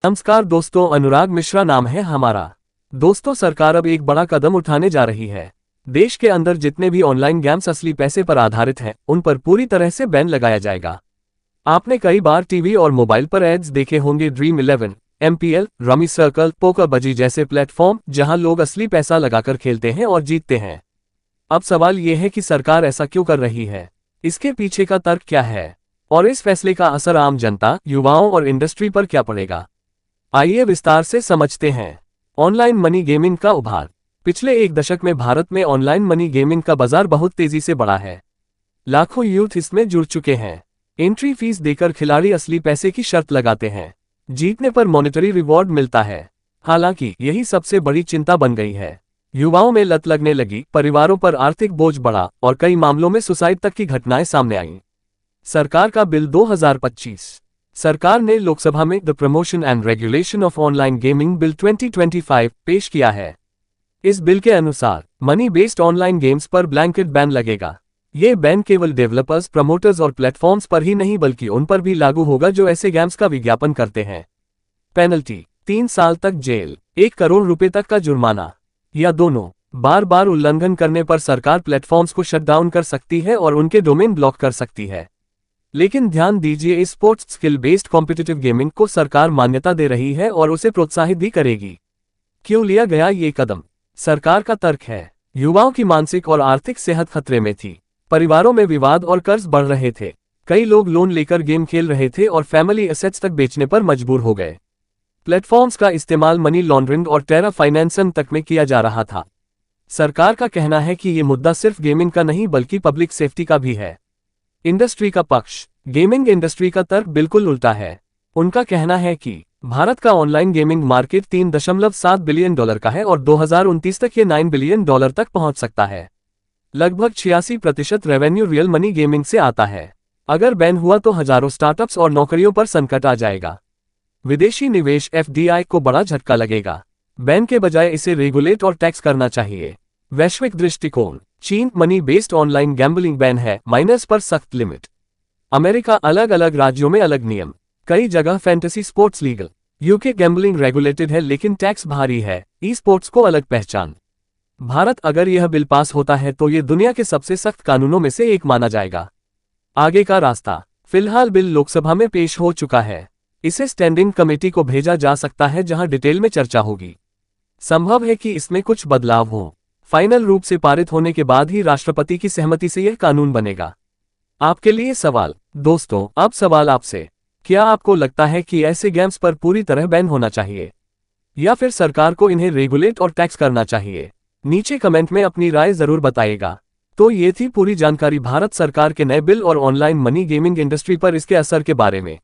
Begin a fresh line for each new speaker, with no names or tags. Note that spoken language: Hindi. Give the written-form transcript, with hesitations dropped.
नमस्कार दोस्तों, अनुराग मिश्रा नाम है हमारा। दोस्तों, सरकार अब एक बड़ा कदम उठाने जा रही है। देश के अंदर जितने भी ऑनलाइन गेम्स असली पैसे पर आधारित हैं, उन पर पूरी तरह से बैन लगाया जाएगा। आपने कई बार टीवी और मोबाइल पर एड्स देखे होंगे dream 11, MPL, rummy circle, poker बजी जैसे प्लेटफॉर्म जहां लोग असली पैसा लगाकर खेलते हैं और जीतते हैं। अब सवाल यह है कि सरकार ऐसा क्यों कर रही है, इसके पीछे का तर्क क्या है और इस फैसले का असर आम जनता, युवाओं और इंडस्ट्री पर क्या पड़ेगा। आइए विस्तार से समझते हैं। ऑनलाइन मनी गेमिंग का उभार। पिछले एक दशक में भारत में ऑनलाइन मनी गेमिंग का बाजार बहुत तेजी से बढ़ा है। लाखों यूथ इसमें जुड़ चुके हैं। एंट्री फीस देकर खिलाड़ी असली पैसे की शर्त लगाते हैं। जीतने पर मॉनेटरी रिवॉर्ड मिलता है। हालांकि यही सबसे बड़ी चिंता बन गई है। युवाओं में लत लगने लगी, परिवारों पर आर्थिक बोझ बढ़ा और कई मामलों में सुसाइड तक की घटनाएं सामने आईं। सरकार का बिल 2025। सरकार ने लोकसभा में the promotion and regulation of online gaming bill 2025 पेश किया है। इस बिल के अनुसार मनी बेस्ड ऑनलाइन गेम्स पर ब्लैंकेट बैन लगेगा। ये बैन केवल डेवलपर्स, प्रमोटर्स और प्लेटफॉर्म्स पर ही नहीं बल्कि उन पर भी लागू होगा जो ऐसे गेम्स का विज्ञापन करते हैं। पेनल्टी: 3 साल तक जेल, 1 करोड़ रुपए तक का जुर्माना या दोनों। बार बार उल्लंघन करने पर सरकार प्लेटफॉर्म्स को शटडाउन कर सकती है और उनके डोमेन ब्लॉक कर सकती है। लेकिन ध्यान दीजिए, इस sports skill based competitive gaming को सरकार मान्यता दे रही है और उसे प्रोत्साहित भी करेगी। क्यों लिया गया ये कदम? सरकार का तर्क है, युवाओं की मानसिक और आर्थिक सेहत खतरे में थी। परिवारों में विवाद और कर्ज बढ़ रहे थे। कई लोग लोन लेकर गेम खेल रहे थे और फैमिली एसेट्स तक बेचने पर मजबूर हो गए। प्लेटफॉर्म्स का इस्तेमाल मनी लॉन्ड्रिंग और टेरा फाइनेंसिंग तक में किया जा रहा था। सरकार का कहना है कि ये मुद्दा सिर्फ गेमिंग का नहीं बल्कि पब्लिक सेफ्टी का भी है। इंडस्ट्री का पक्ष। गेमिंग इंडस्ट्री का तर्क बिल्कुल उल्टा है। उनका कहना है कि भारत का ऑनलाइन गेमिंग मार्केट $3.7 बिलियन का है और 2029 तक ये $9 बिलियन तक पहुंच सकता है। लगभग 86% रेवेन्यू रियल मनी गेमिंग से आता है। अगर बैन हुआ तो हजारों स्टार्टअप्स और नौकरियों पर संकट आ जाएगा। विदेशी निवेश FDI को बड़ा झटका लगेगा। बैन के बजाय इसे रेगुलेट और टैक्स करना चाहिए। वैश्विक दृष्टिकोण। चीन money based online gambling ban है, माइनस पर सख्त लिमिट। अमेरिका अलग अलग राज्यों में अलग नियम। कई जगह fantasy sports legal. UK gambling regulated है लेकिन टैक्स भारी है। ई स्पोर्ट्स को अलग पहचान। भारत अगर यह बिल पास होता है तो ये दुनिया के सबसे सख्त कानूनों में से एक माना जाएगा। आगे का रास्ता। फिलहाल बिल लोकसभा में पेश हो चुका है। इसे स्टैंडिंग कमेटी को भेजा जा सकता है जहां डिटेल में चर्चा होगी। संभव है कि इसमें कुछ बदलाव हो। फाइनल रूप से पारित होने के बाद ही राष्ट्रपति की सहमति से यह कानून बनेगा। आपके लिए सवाल। दोस्तों, अब सवाल आपसे। क्या आपको लगता है कि ऐसे गेम्स पर पूरी तरह बैन होना चाहिए या फिर सरकार को इन्हें रेगुलेट और टैक्स करना चाहिए? नीचे कमेंट में अपनी राय जरूर बताइएगा। तो ये थी पूरी जानकारी भारत सरकार के नए बिल और ऑनलाइन मनी गेमिंग इंडस्ट्री पर इसके असर के बारे में।